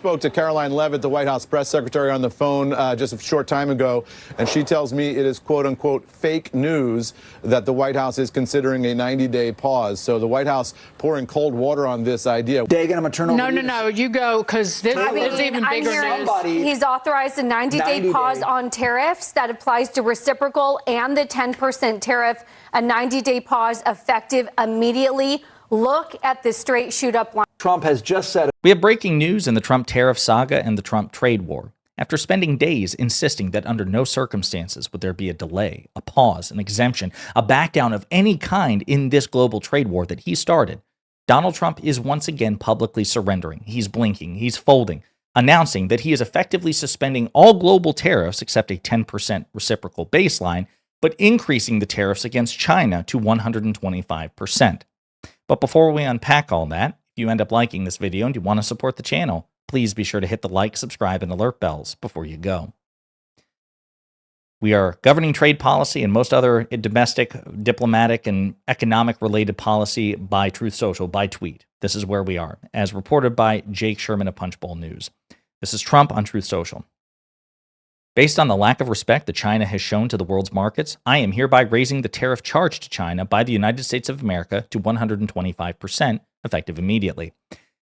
Spoke to Caroline Leavitt, the White House press secretary, on the phone just a short time ago, and she tells me it is quote-unquote fake news that the White House is considering a 90-day pause. So the White House pouring cold water on this idea. Dagan, I'm going to turn over. No, you go, because this is even bigger news. He's authorized a 90-day pause on tariffs that applies to reciprocal and the 10% tariff, a 90-day pause effective immediately. Look at the straight shoot-up line. Trump has just said. We have breaking news in the Trump tariff saga and the Trump trade war. After spending days insisting that under no circumstances would there be a delay, a pause, an exemption, a backdown of any kind in this global trade war that he started, Donald Trump is once again publicly surrendering. He's blinking, he's folding, announcing that he is effectively suspending all global tariffs except a 10% reciprocal baseline, but increasing the tariffs against China to 125%. But before we unpack all that, if you end up liking this video and you want to support the channel, please be sure to hit the like, subscribe, and alert bells before you go. We are governing trade policy and most other domestic, diplomatic, and economic-related policy by Truth Social, by tweet. This is where we are, as reported by Jake Sherman of Punchbowl News. This is Trump on Truth Social. Based on the lack of respect that China has shown to the world's markets, I am hereby raising the tariff charged to China by the United States of America to 125%, effective immediately.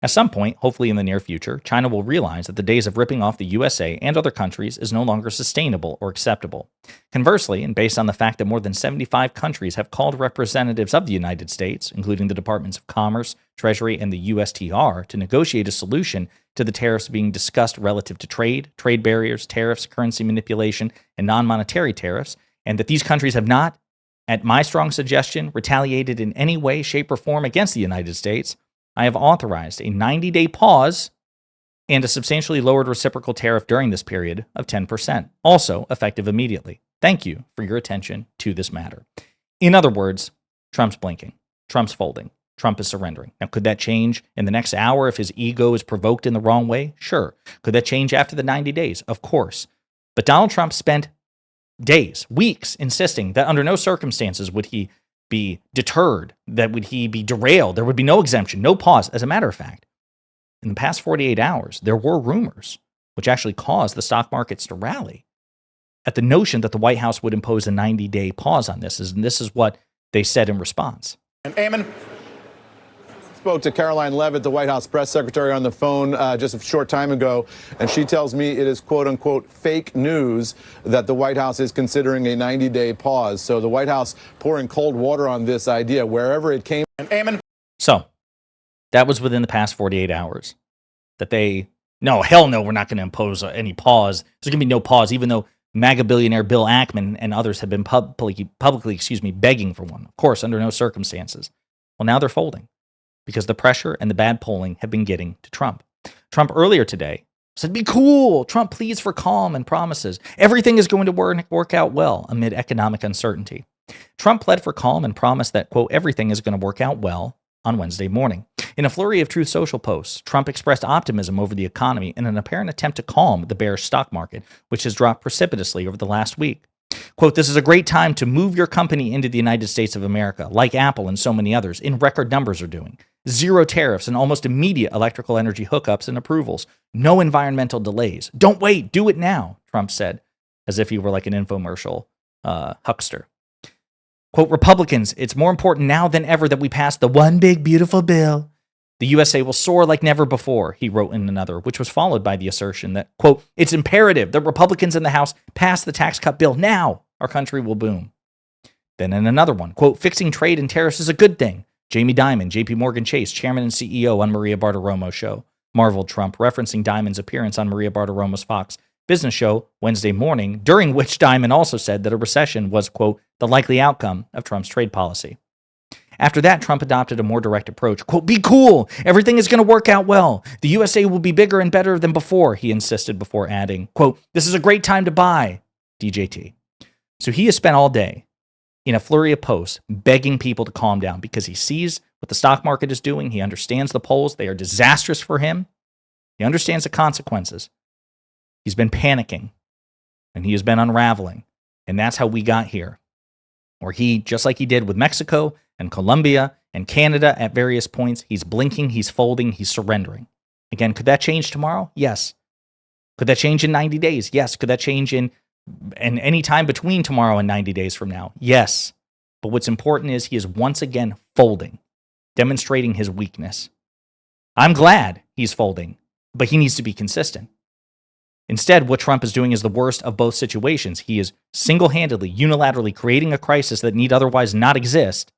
At some point, hopefully in the near future, China will realize that the days of ripping off the USA and other countries is no longer sustainable or acceptable. Conversely, and based on the fact that more than 75 countries have called representatives of the United States, including the Departments of Commerce, Treasury, and the USTR, to negotiate a solution to the tariffs being discussed relative to trade barriers, tariffs, currency manipulation, and non-monetary tariffs, and that these countries have not, at my strong suggestion, retaliated in any way, shape, or form against the United States, I have authorized a 90-day pause and a substantially lowered reciprocal tariff during this period of 10%, also effective immediately. Thank you for your attention to this matter. In other words, Trump's blinking, Trump's folding, Trump is surrendering. Now, could that change in the next hour if his ego is provoked in the wrong way? Sure. Could that change after the 90 days? Of course. But Donald Trump spent days, weeks, insisting that under no circumstances would he be deterred, that would he be derailed, there would be no exemption, no pause. As a matter of fact, in the past 48 hours, there were rumors, which actually caused the stock markets to rally, at the notion that the White House would impose a 90-day pause on this, and this is what they said in response. Amen. Spoke to Caroline Leavitt, the White House press secretary, on the phone just a short time ago, and she tells me it is quote-unquote fake news that the White House is considering a 90-day pause. So the White House pouring cold water on this idea wherever it came. Amen. So that was within the past 48 hours that no, hell no, we're not going to impose any pause. There's going to be no pause, even though MAGA billionaire Bill Ackman and others have been publicly begging for one. Of course, under no circumstances. Well, now they're folding, because the pressure and the bad polling have been getting to Trump. Trump earlier today said, be cool. Trump pleads for calm and promises. Everything is going to work out well amid economic uncertainty. Trump pled for calm and promised that, quote, everything is going to work out well on Wednesday morning. In a flurry of Truth Social posts, Trump expressed optimism over the economy in an apparent attempt to calm the bearish stock market, which has dropped precipitously over the last week. Quote, this is a great time to move your company into the United States of America, like Apple and so many others in record numbers are doing. Zero tariffs and almost immediate electrical energy hookups and approvals. No environmental delays. Don't wait, do it now, Trump said, as if he were like an infomercial huckster. Quote, Republicans, it's more important now than ever that we pass the one big beautiful bill. The USA will soar like never before, he wrote in another, which was followed by the assertion that, quote, it's imperative that Republicans in the House pass the tax cut bill now. Our country will boom. Then in another one, quote, fixing trade and tariffs is a good thing. Jamie Dimon, JP Morgan Chase, chairman and CEO on Maria Bartiromo's show, marveled Trump, referencing Dimon's appearance on Maria Bartiromo's Fox Business show Wednesday morning, during which Dimon also said that a recession was, quote, the likely outcome of Trump's trade policy. After that, Trump adopted a more direct approach. Quote, be cool. Everything is going to work out well. The USA will be bigger and better than before, he insisted before adding, quote, this is a great time to buy DJT. So he has spent all day in a flurry of posts begging people to calm down because he sees what the stock market is doing. He understands the polls. They are disastrous for him. He understands the consequences. He's been panicking and he has been unraveling. And that's how we got here. Or he, just like he did with Mexico and Colombia and Canada at various points, he's blinking, he's folding, he's surrendering. Again, could that change tomorrow? Yes. Could that change in 90 days? Yes. Could that change in any time between tomorrow and 90 days from now? Yes. But what's important is he is once again folding, demonstrating his weakness. I'm glad he's folding, but he needs to be consistent. Instead, what Trump is doing is the worst of both situations. He is single-handedly, unilaterally creating a crisis that need otherwise not exist,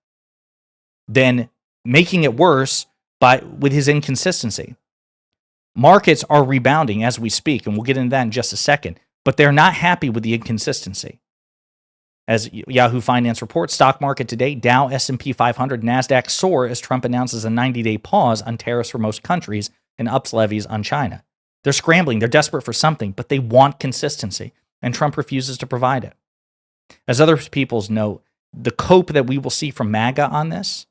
then making it worse with his inconsistency. Markets are rebounding as we speak, and we'll get into that in just a second, but they're not happy with the inconsistency. As Yahoo Finance reports, stock market today, Dow, S&P 500, NASDAQ soar as Trump announces a 90-day pause on tariffs for most countries and ups levies on China. They're scrambling, they're desperate for something, but they want consistency, and Trump refuses to provide it. As other peoples note, the cope that we will see from MAGA on this,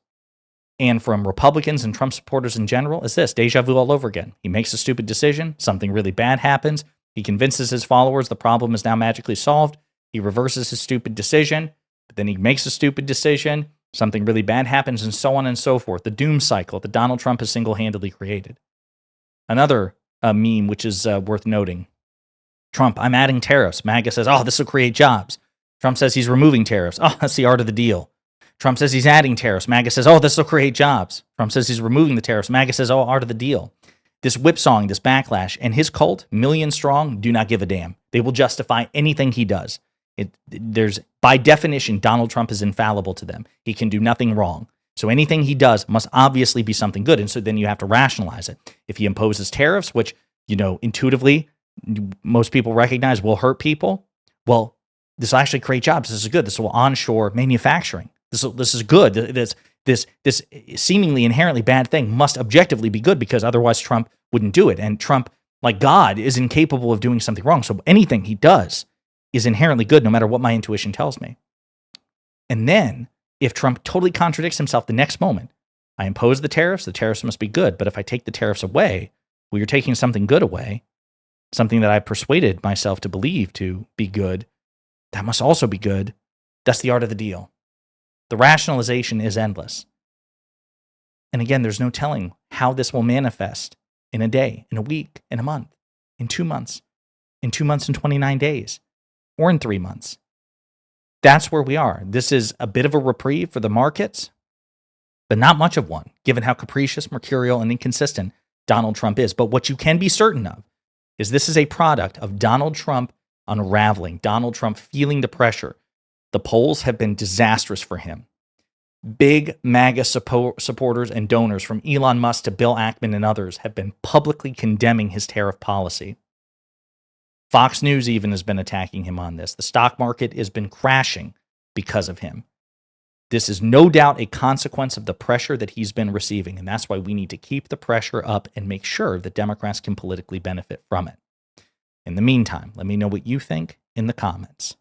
and from Republicans and Trump supporters in general, is this: deja vu all over again. He makes a stupid decision, something really bad happens, he convinces his followers the problem is now magically solved, he reverses his stupid decision, but then he makes a stupid decision, something really bad happens, and so on and so forth. The doom cycle that Donald Trump has single-handedly created. Another meme, which is worth noting. Trump, I'm adding tariffs. MAGA says, oh, this will create jobs. Trump says he's removing tariffs. Oh, that's the art of the deal. Trump says he's adding tariffs. MAGA says, oh, this will create jobs. Trump says he's removing the tariffs. MAGA says, oh, art of the deal. This whipsawing, this backlash, and his cult, million strong, do not give a damn. They will justify anything he does. There's, by definition, Donald Trump is infallible to them. He can do nothing wrong. So anything he does must obviously be something good. And so then you have to rationalize it. If he imposes tariffs, which, intuitively most people recognize will hurt people, well, this will actually create jobs. This is good. This will onshore manufacturing. This is good. This seemingly inherently bad thing must objectively be good because otherwise Trump wouldn't do it. And Trump, like God, is incapable of doing something wrong. So anything he does is inherently good no matter what my intuition tells me. And then if Trump totally contradicts himself the next moment, I impose the tariffs must be good. But if I take the tariffs away, well, you're taking something good away, something that I persuaded myself to believe to be good, that must also be good. That's the art of the deal. The rationalization is endless. And again, there's no telling how this will manifest in a day, in a week, in a month, in 2 months, in 2 months and 29 days, or in 3 months. That's where we are. This is a bit of a reprieve for the markets, but not much of one, given how capricious, mercurial, and inconsistent Donald Trump is. But what you can be certain of is this is a product of Donald Trump unraveling, Donald Trump feeling the pressure. The polls have been disastrous for him. Big MAGA supporters and donors, from Elon Musk to Bill Ackman and others, have been publicly condemning his tariff policy. Fox News even has been attacking him on this. The stock market has been crashing because of him. This is no doubt a consequence of the pressure that he's been receiving, and that's why we need to keep the pressure up and make sure that Democrats can politically benefit from it. In the meantime, let me know what you think in the comments.